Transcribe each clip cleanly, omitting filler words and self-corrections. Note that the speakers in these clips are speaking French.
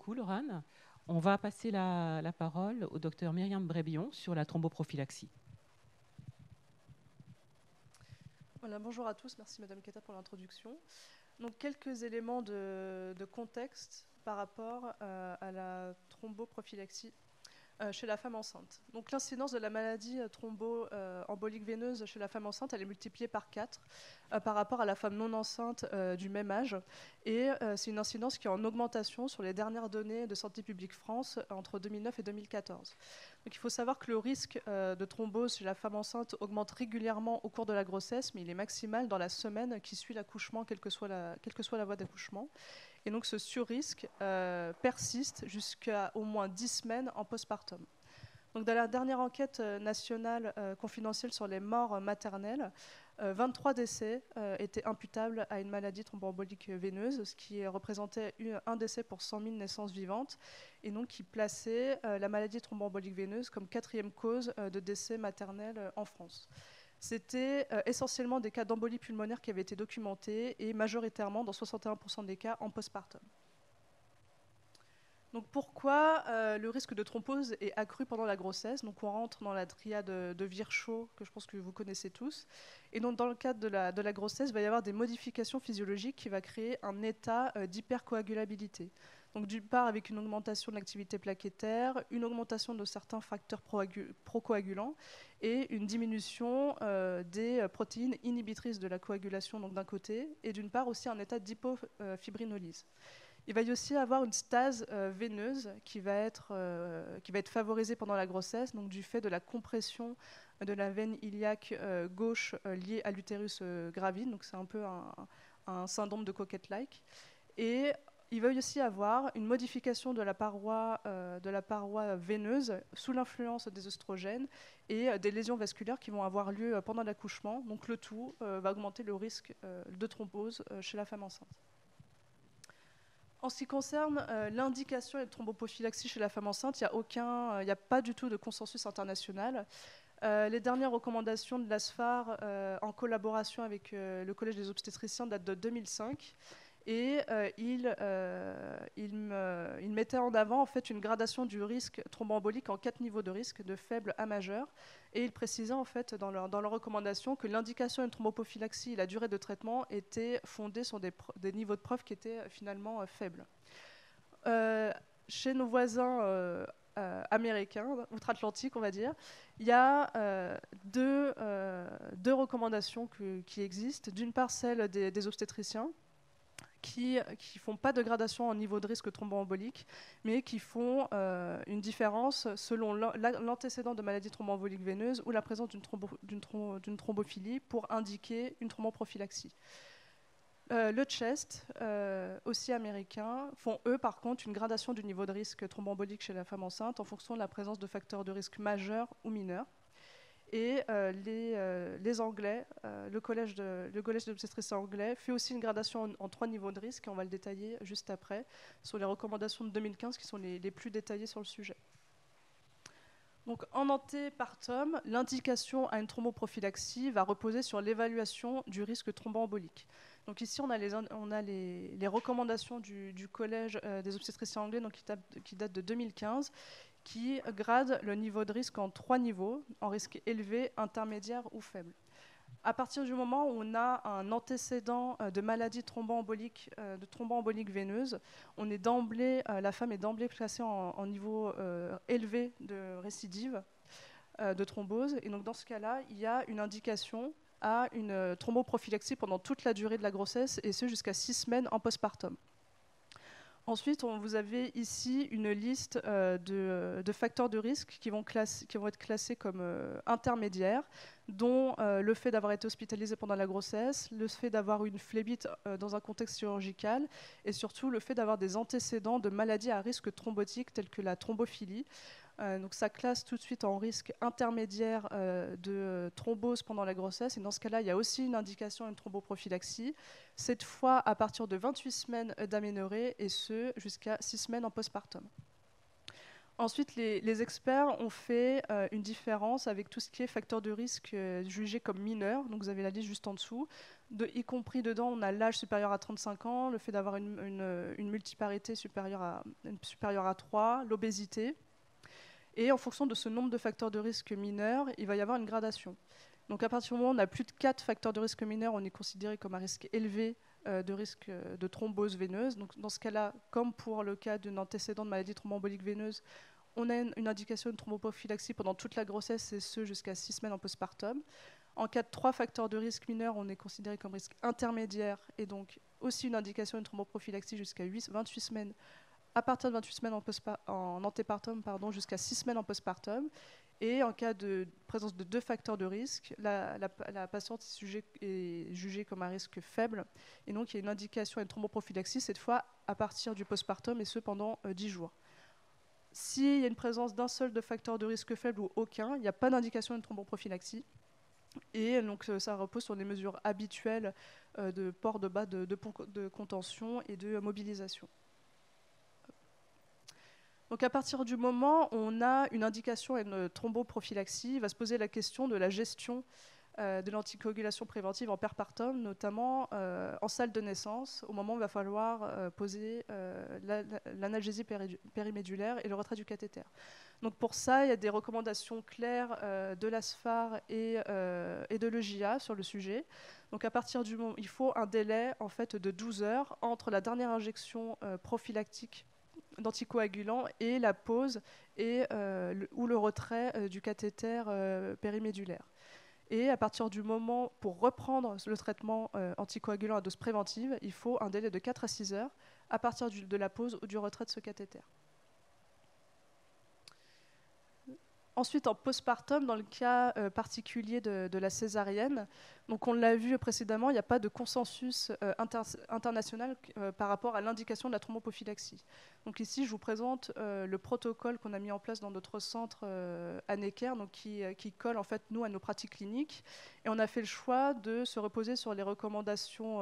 beaucoup, Laurane. On va passer la parole au docteur Myriam Brébion sur la thromboprophylaxie. Voilà, bonjour à tous, merci Madame Keta pour l'introduction. Donc quelques éléments de contexte par rapport à la thromboprophylaxie chez la femme enceinte. Donc l'incidence de la maladie thromboembolique veineuse chez la femme enceinte, elle est multipliée par 4 par rapport à la femme non enceinte du même âge. Et c'est une incidence qui est en augmentation sur les dernières données de Santé publique France entre 2009 et 2014. Donc il faut savoir que le risque de thrombose chez la femme enceinte augmente régulièrement au cours de la grossesse, mais il est maximal dans la semaine qui suit l'accouchement, quelle que soit la voie d'accouchement. Et donc ce surrisque persiste jusqu'à au moins 10 semaines en postpartum. Donc, dans la dernière enquête nationale confidentielle sur les morts maternelles, 23 décès étaient imputables à une maladie thromboembolique veineuse, ce qui représentait un décès pour 100 000 naissances vivantes, et donc qui plaçait la maladie thromboembolique veineuse comme 4e cause de décès maternel en France. C'était essentiellement des cas d'embolie pulmonaire qui avaient été documentés et majoritairement, dans 61% des cas, en postpartum. Donc pourquoi le risque de thrombose est accru pendant la grossesse? Donc on rentre dans la triade de Virchow, que je pense que vous connaissez tous. Et donc dans le cadre de la grossesse, il va y avoir des modifications physiologiques qui vont créer un état d'hypercoagulabilité. Donc d'une part avec une augmentation de l'activité plaquettaire, une augmentation de certains facteurs procoagulants et une diminution des protéines inhibitrices de la coagulation donc d'un côté, et d'une part aussi un état d'hypofibrinolyse. Il va y aussi avoir une stase veineuse qui va être favorisée pendant la grossesse, donc du fait de la compression de la veine iliaque gauche liée à l'utérus gravide. Donc c'est un peu un syndrome de Coquette-like. Et il va y aussi avoir une modification de la paroi veineuse sous l'influence des oestrogènes et des lésions vasculaires qui vont avoir lieu pendant l'accouchement. Donc le tout va augmenter le risque de thrombose chez la femme enceinte. En ce qui concerne l'indication et de thromboprophylaxie chez la femme enceinte, il n'y a pas du tout de consensus international. Les dernières recommandations de l'ASFAR en collaboration avec le Collège des obstétriciens datent de 2005. Et il mettait en avant en fait une gradation du risque thromboembolique en 4 niveaux de risque, de faible à majeur. Et il précisait en fait dans leurs recommandations que l'indication d'une thromboprophylaxie et la durée de traitement étaient fondées sur des niveaux de preuve qui étaient finalement faibles. Chez nos voisins américains, outre-Atlantique, on va dire, il y a deux recommandations qui existent. D'une part, celle des obstétriciens, qui ne font pas de gradation en niveau de risque thromboembolique, mais qui font une différence selon l'antécédent de maladie thromboembolique veineuse ou la présence d'une thrombophilie pour indiquer une thromboprophylaxie. Le CHEST, aussi américain, font eux par contre une gradation du niveau de risque thromboembolique chez la femme enceinte en fonction de la présence de facteurs de risque majeurs ou mineurs. Et les Anglais, le collège d'obstétriciens anglais fait aussi une gradation en 3 niveaux de risque, et on va le détailler juste après, sur les recommandations de 2015 qui sont les plus détaillées sur le sujet. Donc, en antépartum, l'indication à une thromboprophylaxie va reposer sur l'évaluation du risque thromboembolique. Donc ici, on a les recommandations du collège des obstétriciens anglais donc qui datent de 2015, qui grade le niveau de risque en 3 niveaux, en risque élevé, intermédiaire ou faible. À partir du moment où on a un antécédent de maladie thromboembolique veineuse, la femme est d'emblée placée en niveau élevé de récidive de thrombose. Et donc dans ce cas-là, il y a une indication à une thromboprophylaxie pendant toute la durée de la grossesse, et ce jusqu'à 6 semaines en postpartum. Ensuite, vous avez ici une liste de facteurs de risque qui vont être classés comme intermédiaires, dont le fait d'avoir été hospitalisé pendant la grossesse, le fait d'avoir une phlébite dans un contexte chirurgical, et surtout le fait d'avoir des antécédents de maladies à risque thrombotique telles que la thrombophilie. Donc ça classe tout de suite en risque intermédiaire de thrombose pendant la grossesse. Et dans ce cas-là, il y a aussi une indication à une thromboprophylaxie, cette fois à partir de 28 semaines d'aménorrhée, et ce jusqu'à 6 semaines en postpartum. Ensuite, les experts ont fait une différence avec tout ce qui est facteur de risque jugé comme mineur. Donc vous avez la liste juste en dessous. Y compris dedans, on a l'âge supérieur à 35 ans, le fait d'avoir une multiparité supérieure à 3, l'obésité. Et en fonction de ce nombre de facteurs de risque mineurs, il va y avoir une gradation. Donc à partir du moment où on a plus de 4 facteurs de risque mineurs, on est considéré comme un risque élevé de risque de thrombose veineuse. Donc dans ce cas-là, comme pour le cas d'un antécédent de maladie thromboembolique veineuse, on a une indication de thromboprophylaxie pendant toute la grossesse, et ce jusqu'à 6 semaines en postpartum. En cas de 3 facteurs de risque mineurs, on est considéré comme risque intermédiaire, et donc aussi une indication de thromboprophylaxie jusqu'à 28 semaines, à partir de 28 semaines en antépartum, jusqu'à 6 semaines en postpartum. Et en cas de présence de 2 facteurs de risque, la patiente est jugée comme un risque faible. Et donc, il y a une indication et une thromboprophylaxie, cette fois à partir du postpartum, et ce pendant 10 jours. S'il y a une présence d'un seul de facteur de risque faible ou aucun, il n'y a pas d'indication de thromboprophylaxie. Et donc, ça repose sur des mesures habituelles de port de bas de contention et de mobilisation. Donc à partir du moment où on a une indication et une thromboprophylaxie, il va se poser la question de la gestion de l'anticoagulation préventive en perpartum, notamment en salle de naissance, au moment où il va falloir poser l'analgésie périmédulaire et le retrait du cathéter. Donc pour ça, il y a des recommandations claires de l'ASFAR et de l'EJA sur le sujet. Donc à partir du moment, il faut un délai en fait de 12 heures entre la dernière injection prophylactique d'anticoagulants et la pose ou le retrait du cathéter périmédulaire. Et à partir du moment, pour reprendre le traitement anticoagulant à dose préventive, il faut un délai de 4 à 6 heures à partir de la pose ou du retrait de ce cathéter. Ensuite, en postpartum, dans le cas particulier de la césarienne, donc on l'a vu précédemment, il n'y a pas de consensus international par rapport à l'indication de la thromboprophylaxie. Donc ici, je vous présente le protocole qu'on a mis en place dans notre centre à Necker, donc qui colle en fait nous à nos pratiques cliniques. Et on a fait le choix de se reposer sur les recommandations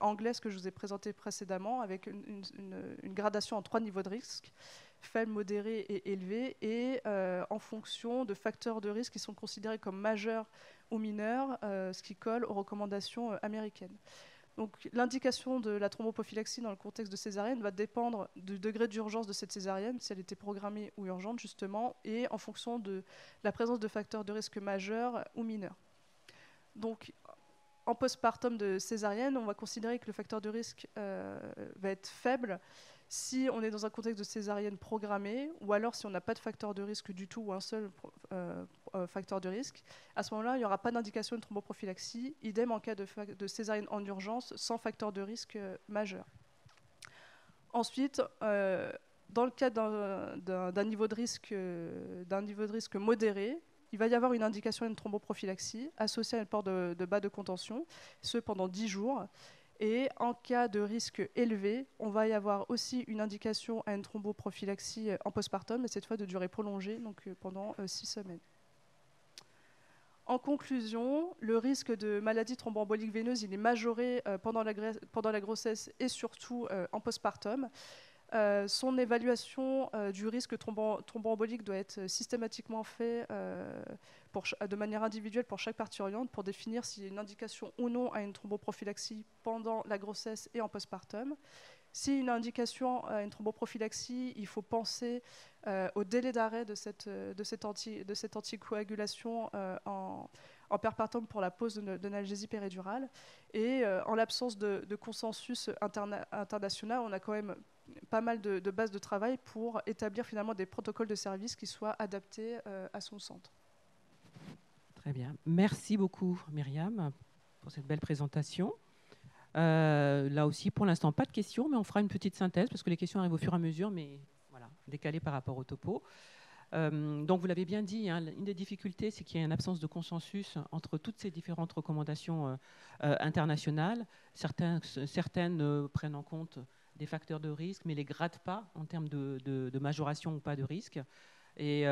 anglaises que je vous ai présentées précédemment, avec une gradation en 3 niveaux de risque: faible, modéré et élevé, et en fonction de facteurs de risque qui sont considérés comme majeurs ou mineurs, ce qui colle aux recommandations américaines. Donc l'indication de la thromboprophylaxie dans le contexte de césarienne va dépendre du degré d'urgence de cette césarienne, si elle était programmée ou urgente justement, et en fonction de la présence de facteurs de risque majeurs ou mineurs. Donc en postpartum de césarienne, on va considérer que le facteur de risque va être faible si on est dans un contexte de césarienne programmée, ou alors si on n'a pas de facteur de risque du tout ou un seul facteur de risque. À ce moment-là, il n'y aura pas d'indication de thromboprophylaxie. Idem en cas de césarienne en urgence sans facteur de risque majeur. Ensuite, dans le cas d'un niveau de risque modéré, il va y avoir une indication d'une thromboprophylaxie associée à un port de bas de contention, ce pendant 10 jours. Et en cas de risque élevé, on va y avoir aussi une indication à une thromboprophylaxie en postpartum, mais cette fois de durée prolongée, donc pendant 6 semaines. En conclusion, le risque de maladie thromboembolique veineuse, il est majoré pendant la grossesse et surtout en postpartum. Son évaluation du risque thromboembolique doit être systématiquement faite de manière individuelle pour chaque parturiente pour définir s'il y a une indication ou non à une thromboprophylaxie pendant la grossesse et en postpartum. Si une indication à une thromboprophylaxie, il faut penser au délai d'arrêt de cette anticoagulation en perpartum pour la pose d'analgésie péridurale. Et en l'absence de consensus international, on a quand même pas mal de bases de travail pour établir finalement des protocoles de service qui soient adaptés à son centre. Très bien. Merci beaucoup, Myriam, pour cette belle présentation. Là aussi, pour l'instant, pas de questions, mais on fera une petite synthèse parce que les questions arrivent au fur et à mesure, mais voilà, décalées par rapport au topo. Donc, vous l'avez bien dit, hein, une des difficultés, c'est qu'il y a une absence de consensus entre toutes ces différentes recommandations internationales. Certaines prennent en compte des facteurs de risque, mais ne les gradent pas en termes de majoration ou pas de risque. Et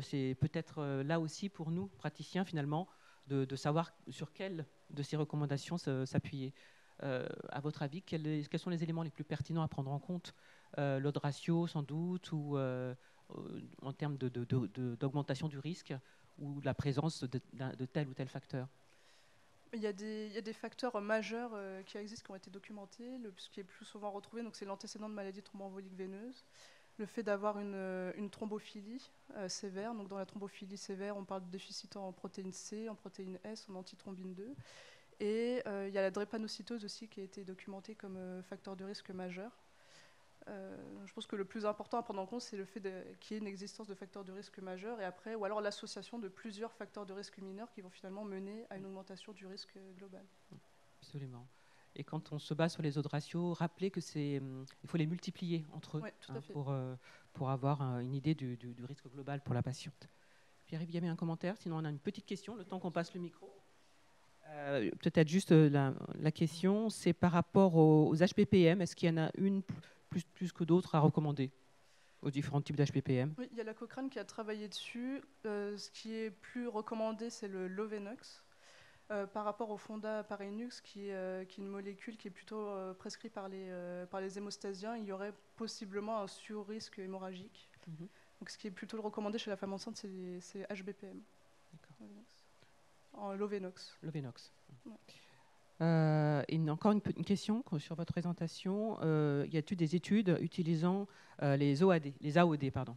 c'est peut-être là aussi pour nous, praticiens, finalement, de savoir sur quelle de ces recommandations s'appuyer. À votre avis, quels sont les éléments les plus pertinents à prendre en compte? L'odd ratio, sans doute, ou en termes d'augmentation du risque ou de la présence de tel ou tel facteur? Il y a des facteurs majeurs qui existent, qui ont été documentés. Ce qui est plus souvent retrouvé, c'est l'antécédent de maladie thromboembolique veineuse, le fait d'avoir une thrombophilie sévère. Donc dans la thrombophilie sévère, on parle de déficit en protéine C, en protéine S, en antithrombine 2. Et il y a la drépanocytose aussi qui a été documentée comme facteur de risque majeur. Je pense que le plus important à prendre en compte, c'est le fait qu'il y ait une existence de facteurs de risque majeurs et après, ou alors l'association de plusieurs facteurs de risque mineurs qui vont finalement mener à une augmentation du risque global. Absolument. Et quand on se base sur les autres ratios, rappelez que il faut les multiplier entre eux, Oui, tout à fait. pour avoir une idée du risque global pour la patiente. Pierre-Yves, il y avait un commentaire, sinon on a une petite question, le temps qu'on passe le micro. Peut-être juste la question, c'est par rapport aux HPPM, est-ce qu'il y en a une plus que d'autres à recommander aux différents types d'HPPM? Oui, il y a la Cochrane qui a travaillé dessus. Ce qui est plus recommandé, c'est le Lovenox. Par rapport au Fonda Parinux, qui est une molécule qui est plutôt prescrite par les hémostasiens, il y aurait possiblement un sur-risque hémorragique. Donc, ce qui est plutôt recommandé chez la femme enceinte, c'est HBPM. D'accord. En Lovenox. Lovenox. Ouais. Et encore une question sur votre présentation. Y a-t-il des études utilisant les AOD, pardon?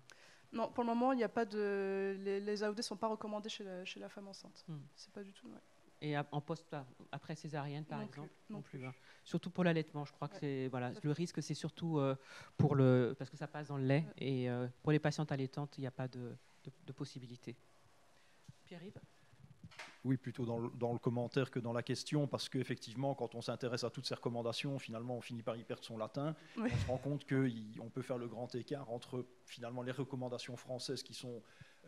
Non, pour le moment, il n'y a pas de. Les AOD ne sont pas recommandés chez la femme enceinte. C'est pas du tout. Ouais. Et après césarienne, par exemple? Non plus. Surtout pour l'allaitement, je crois que c'est le risque, c'est surtout parce que ça passe dans le lait. Et pour les patientes allaitantes, il n'y a pas de possibilité. Pierre-Yves? Oui, plutôt dans le commentaire que dans la question, parce qu'effectivement, quand on s'intéresse à toutes ces recommandations, finalement, on finit par y perdre son latin. Oui. On se rend compte qu'on peut faire le grand écart entre finalement les recommandations françaises qui sont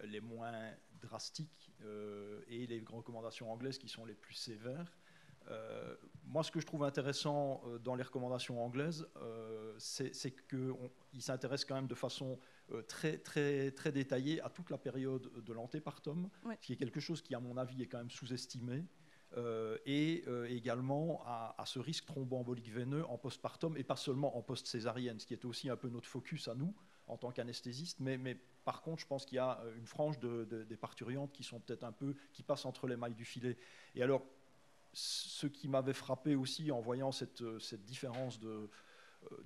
les moins drastiques et les recommandations anglaises qui sont les plus sévères. Moi, ce que je trouve intéressant dans les recommandations anglaises, c'est qu'ils s'intéressent quand même de façon très, très, très détaillée à toute la période de l'antépartum, oui. Ce qui est quelque chose qui, à mon avis, est quand même sous-estimé, et également à ce risque thromboembolique veineux en postpartum et pas seulement en post-césarienne, ce qui est aussi un peu notre focus à nous en tant qu'anesthésistes, mais par contre, je pense qu'il y a une frange des parturiantes qui sont peut-être qui passent entre les mailles du filet. Et alors, ce qui m'avait frappé aussi en voyant cette différence de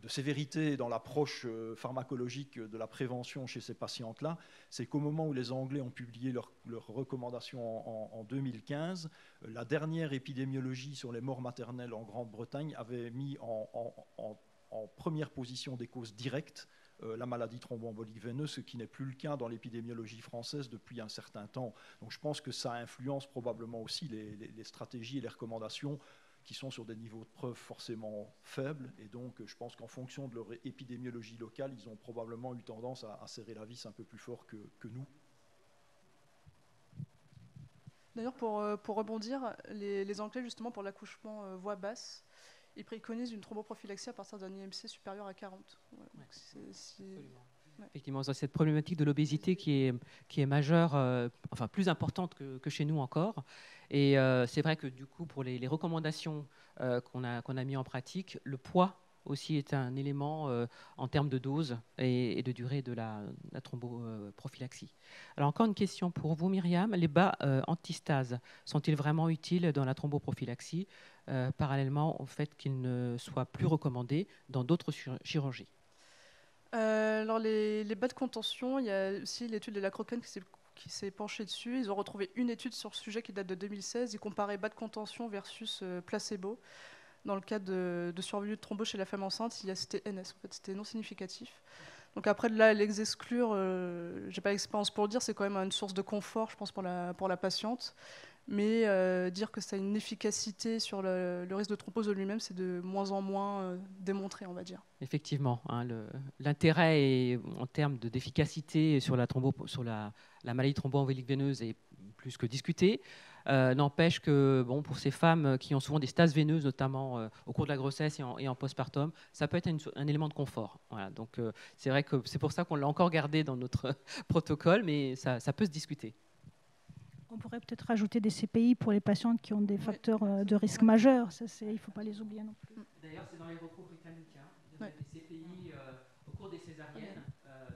sévérité dans l'approche pharmacologique de la prévention chez ces patientes-là, c'est qu'au moment où les Anglais ont publié leurs recommandations en 2015, la dernière épidémiologie sur les morts maternelles en Grande-Bretagne avait mis en première position des causes directes la maladie thromboembolique veineuse, ce qui n'est plus le cas dans l'épidémiologie française depuis un certain temps. Donc je pense que ça influence probablement aussi les stratégies et les recommandations qui sont sur des niveaux de preuve forcément faibles. Et donc je pense qu'en fonction de leur épidémiologie locale, ils ont probablement eu tendance à serrer la vis un peu plus fort que nous. D'ailleurs, pour rebondir, les Anglais, justement, pour l'accouchement voix basse, ils préconisent une thromboprophylaxie à partir d'un IMC supérieur à 40. Ouais, ouais. Effectivement, cette problématique de l'obésité qui est majeure, enfin plus importante que chez nous encore. Et c'est vrai que du coup, pour les recommandations qu'on a mis en pratique, le poids aussi est un élément en termes de dose et de durée de la thromboprophylaxie. Alors encore une question pour vous, Myriam. Les bas antistase sont-ils vraiment utiles dans la thromboprophylaxie parallèlement au fait qu'ils ne soient plus recommandés dans d'autres chirurgies? Alors les bas de contention, il y a aussi l'étude de la Cochrane qui s'est penchée dessus. Ils ont retrouvé une étude sur ce sujet qui date de 2016. Ils comparaient bas de contention versus placebo. Dans le cas de survenue de thrombose chez la femme enceinte, c'était NS, en fait, c'était non significatif. Donc après, de là, les exclure, je n'ai pas l'expérience pour le dire, c'est quand même une source de confort, je pense, pour la patiente. Mais dire que ça a une efficacité sur le risque de thrombose de lui-même, c'est de moins en moins démontré, on va dire. Effectivement, hein, l'intérêt en termes d'efficacité sur la maladie thromboembolique veineuse est plus que discuté. N'empêche que pour ces femmes qui ont souvent des stases veineuses, notamment au cours de la grossesse et en postpartum, ça peut être un élément de confort. Voilà, donc c'est vrai que c'est pour ça qu'on l'a encore gardé dans notre protocole, mais ça peut se discuter. On pourrait peut-être rajouter des CPI pour les patientes qui ont des facteurs de risque majeurs. Il ne faut pas les oublier non plus. D'ailleurs, c'est dans les recours britanniques. Il y a des CPI au cours des césariennes,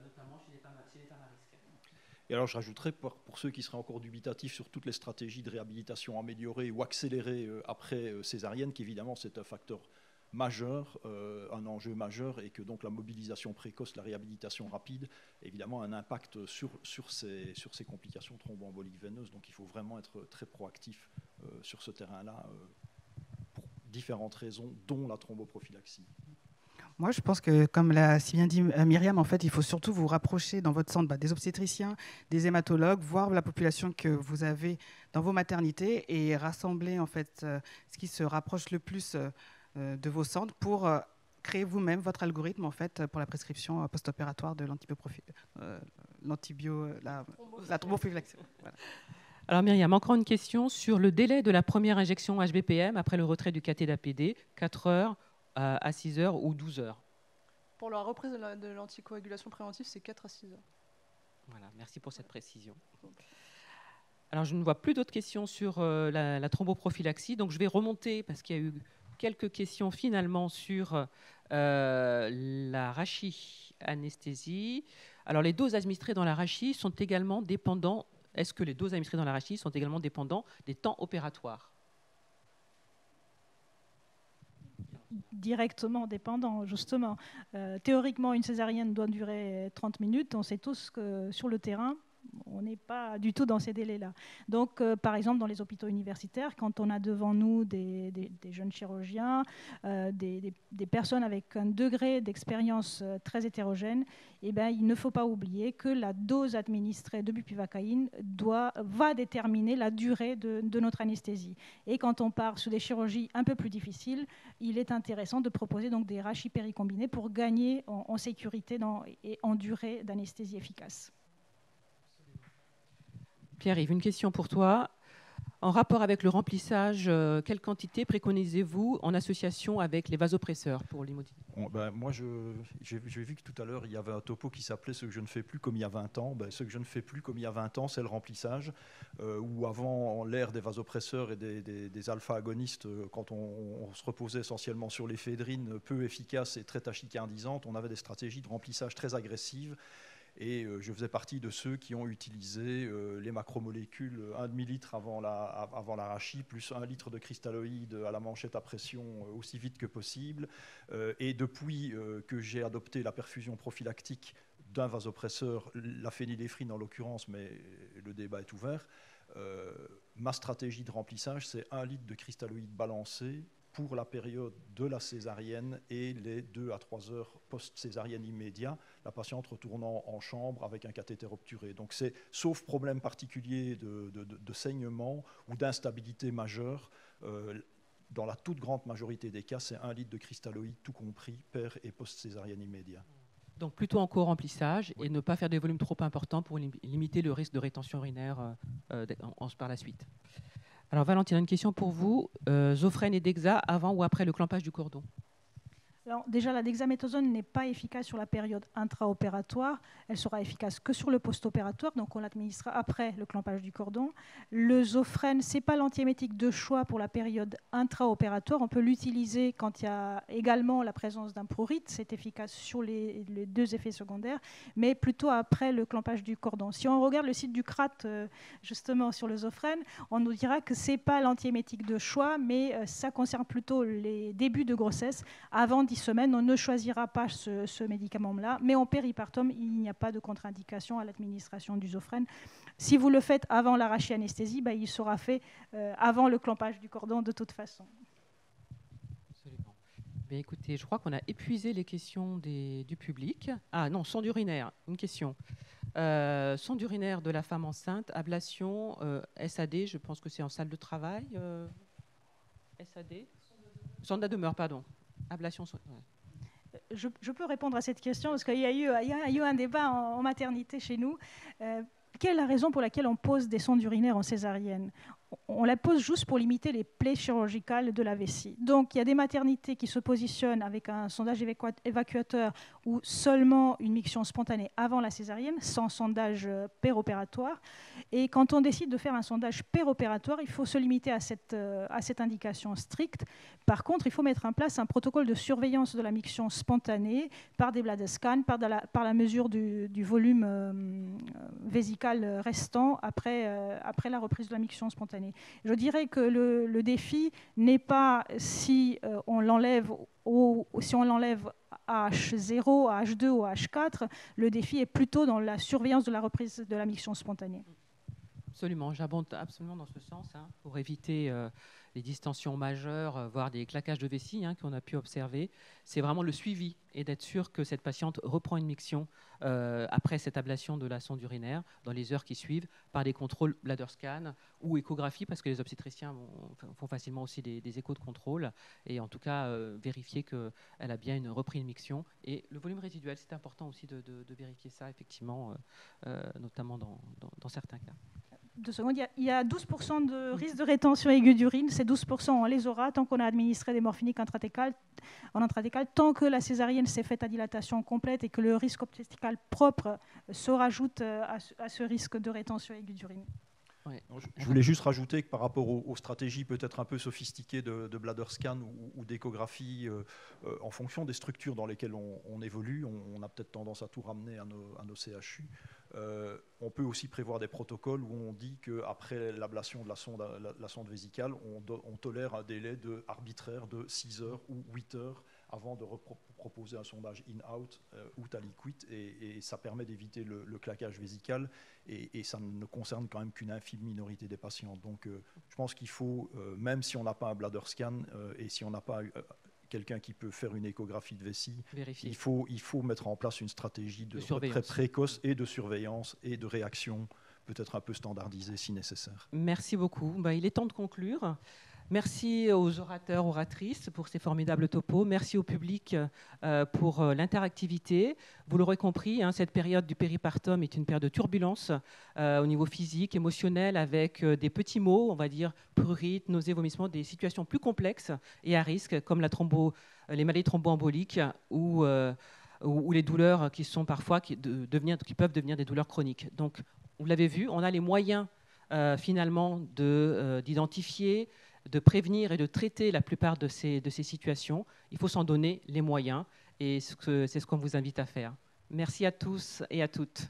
notamment chez les femmes à risque. Et alors je rajouterais pour ceux qui seraient encore dubitatifs sur toutes les stratégies de réhabilitation améliorées ou accélérées après césarienne, qu'évidemment c'est un facteur majeur, un enjeu majeur, et que donc la mobilisation précoce, la réhabilitation rapide, évidemment un impact sur ces complications thromboemboliques veineuses. Donc il faut vraiment être très proactif sur ce terrain-là pour différentes raisons, dont la thromboprophylaxie. Moi, je pense que, comme l'a si bien dit Myriam, en fait, il faut surtout vous rapprocher dans votre centre des obstétriciens, des hématologues, voir la population que vous avez dans vos maternités et rassembler en fait ce qui se rapproche le plus de vos centres pour créer vous-même votre algorithme en fait pour la prescription post-opératoire de la thromboprophylaxie. Voilà. Alors Myriam, encore une question sur le délai de la première injection HBPM après le retrait du cathé d'APD, 4 heures à 6 heures ou 12 heures. Pour la reprise de l'anticoagulation préventive, c'est 4 à 6 heures. Voilà, merci pour cette précision. Alors je ne vois plus d'autres questions sur la thromboprophylaxie, donc je vais remonter parce qu'il y a eu quelques questions finalement sur la rachi-anesthésie. Alors les doses administrées dans la rachi sont également dépendants. Est-ce que les doses administrées dans la rachi sont également dépendants des temps opératoires ? Directement dépendant, justement. Théoriquement, une césarienne doit durer 30 minutes. On sait tous que sur le terrain, on n'est pas du tout dans ces délais-là. Donc, par exemple, dans les hôpitaux universitaires, quand on a devant nous des jeunes chirurgiens, des personnes avec un degré d'expérience très hétérogène, eh bien, il ne faut pas oublier que la dose administrée de bupivacaïne va déterminer la durée de notre anesthésie. Et quand on part sur des chirurgies un peu plus difficiles, il est intéressant de proposer donc des rachis péricombinés pour gagner en sécurité et en durée d'anesthésie efficace. Pierre-Yves, une question pour toi. En rapport avec le remplissage, quelle quantité préconisez-vous en association avec les vasopresseurs pour l'hémodynamique ? Moi, j'ai vu que tout à l'heure, il y avait un topo qui s'appelait « Ce que je ne fais plus comme il y a 20 ans ». Ce que je ne fais plus comme il y a 20 ans, c'est le remplissage. Où avant, l'ère des vasopresseurs et des alpha-agonistes, quand on se reposait essentiellement sur l'éphédrine, peu efficace et très tachycardisante, on avait des stratégies de remplissage très agressives. Et je faisais partie de ceux qui ont utilisé les macromolécules 1 demi-litre avant la rachi, plus 1 litre de cristalloïdes à la manchette à pression aussi vite que possible. Et depuis que j'ai adopté la perfusion prophylactique d'un vasopresseur, la phényléphrine en l'occurrence, mais le débat est ouvert, ma stratégie de remplissage, c'est 1 litre de cristalloïdes balancés pour la période de la césarienne et les 2 à 3 heures post-césarienne immédiat, la patiente retournant en chambre avec un cathéter obturé. Donc c'est, sauf problème particulier de saignement ou d'instabilité majeure, dans la toute grande majorité des cas, c'est 1 litre de cristalloïdes tout compris, per et post-césarienne immédiat. Donc plutôt en co-remplissage et ne pas faire des volumes trop importants pour limiter le risque de rétention urinaire par la suite. Alors Valentine, une question pour vous. Zofrène et Dexa avant ou après le clampage du cordon ? Alors, déjà, la dexaméthasone n'est pas efficace sur la période intraopératoire. Elle sera efficace que sur le post-opératoire, donc on l'administrera après le clampage du cordon. Le Zofrène, ce n'est pas l'antiémétique de choix pour la période intraopératoire. On peut l'utiliser quand il y a également la présence d'un prurite. C'est efficace sur les 2 effets secondaires, mais plutôt après le clampage du cordon. Si on regarde le site du CRAT, justement, sur le Zofrène, on nous dira que ce n'est pas l'antiémétique de choix, mais ça concerne plutôt les débuts de grossesse. Avant 10 semaines, on ne choisira pas ce médicament-là, mais en péripartum, il n'y a pas de contre-indication à l'administration du Zofrène. Si vous le faites avant la rachi-anesthésie, il sera fait avant le clampage du cordon de toute façon. Absolument. Bien, écoutez, je crois qu'on a épuisé les questions du public. Ah non, sonde urinaire, une question. Sonde urinaire de la femme enceinte, ablation, SAD, je pense que c'est en salle de travail. SAD sonde de demeure, pardon. Ablation. Ouais. Je peux répondre à cette question parce qu'il y a eu un débat en maternité chez nous. Quelle est la raison pour laquelle on pose des sondes urinaires en césarienne ? on la pose juste pour limiter les plaies chirurgicales de la vessie. Donc il y a des maternités qui se positionnent avec un sondage évacuateur ou seulement une miction spontanée avant la césarienne, sans sondage péropératoire. Et quand on décide de faire un sondage péropératoire, il faut se limiter à cette indication stricte. Par contre, il faut mettre en place un protocole de surveillance de la miction spontanée par des bladder scans, par la mesure du volume vésical restant après la reprise de la miction spontanée. Je dirais que le défi n'est pas si on l'enlève à H0, à H2 ou à H4, le défi est plutôt dans la surveillance de la reprise de la miction spontanée. Absolument, j'abonde absolument dans ce sens, pour éviter les distensions majeures, voire des claquages de vessie qu'on a pu observer. C'est vraiment le suivi et d'être sûr que cette patiente reprend une miction après cette ablation de la sonde urinaire dans les heures qui suivent par des contrôles bladder scan ou échographie, parce que les obstétriciens font facilement aussi des échos de contrôle, et en tout cas vérifier qu'elle a bien repris une miction. Et le volume résiduel, c'est important aussi de vérifier ça, effectivement, notamment dans certains cas. 2 secondes. Il y a 12% de risque de rétention aiguë d'urine. Ces 12%, on les aura tant qu'on a administré des morphiniques en intratécale, tant que la césarienne s'est faite à dilatation complète et que le risque obstétrical propre se rajoute à ce risque de rétention aiguë d'urine. Ouais. Je voulais juste rajouter que par rapport aux stratégies peut-être un peu sophistiquées de bladder scan ou d'échographie, en fonction des structures dans lesquelles on évolue, on a peut-être tendance à tout ramener à nos CHU. On peut aussi prévoir des protocoles où on dit qu'après l'ablation de la sonde vésicale, on tolère un délai arbitraire de 6 heures ou 8 heures avant de proposer un sondage in-out ou taliquid, et ça permet d'éviter le claquage vésical, et ça ne concerne quand même qu'une infime minorité des patients. Donc je pense qu'il faut, même si on n'a pas un bladder scan et si on n'a pas quelqu'un qui peut faire une échographie de vessie, il faut mettre en place une stratégie de retrait précoce et de surveillance et de réaction, peut-être un peu standardisée si nécessaire. Merci beaucoup. Il est temps de conclure. Merci aux orateurs, oratrices pour ces formidables topos. Merci au public pour l'interactivité. Vous l'aurez compris, cette période du péripartum est une période de turbulence au niveau physique, émotionnel, avec des petits mots, on va dire prurite, nausées, vomissements, des situations plus complexes et à risque, comme les maladies thromboemboliques ou les douleurs qui sont parfois qui peuvent devenir des douleurs chroniques. Donc, vous l'avez vu, on a les moyens finalement d'identifier, de prévenir et de traiter la plupart de ces situations. Il faut s'en donner les moyens, et c'est ce qu'on vous invite à faire. Merci à tous et à toutes.